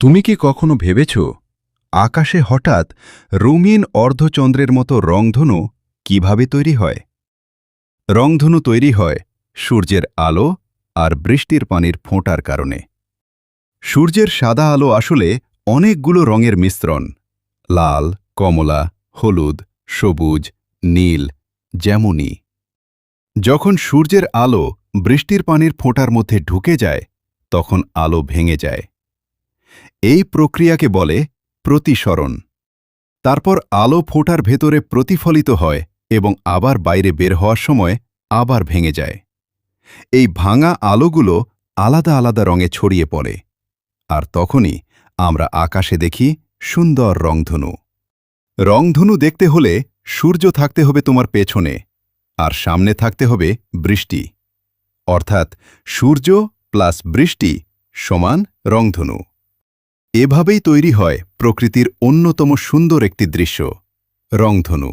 তুমি কি কখনো ভেবেছ আকাশে হঠাৎ রঙিন অর্ধচন্দ্রের মতো রংধনু কিভাবে তৈরি হয়? রংধনু তৈরি হয় সূর্যের আলো আর বৃষ্টির পানির ফোঁটার কারণে। সূর্যের সাদা আলো আসলে অনেকগুলো রঙের মিশ্রণ, লাল, কমলা, হলুদ, সবুজ, নীল, যেমনই। যখন সূর্যের আলো বৃষ্টির পানির ফোঁটার মধ্যে ঢুকে যায় তখন আলো ভেঙে যায়। এই প্রক্রিয়াকে বলে প্রতিসরণ। তারপর আলো ফোঁটার ভেতরে প্রতিফলিত হয় এবং আবার বাইরে বের হওয়ার সময় আবার ভেঙে যায়। এই ভাঙা আলোগুলো আলাদা আলাদা রঙে ছড়িয়ে পড়ে, আর তখনই আমরা আকাশে দেখি সুন্দর রংধনু। রংধনু দেখতে হলে সূর্য থাকতে হবে তোমার পেছনে, আর সামনে থাকতে হবে বৃষ্টি। অর্থাৎ সূর্য প্লাস বৃষ্টি সমান রংধনু। এভাবেই তৈরি হয় প্রকৃতির অন্যতম সুন্দর একটি দৃশ্য, রংধনু।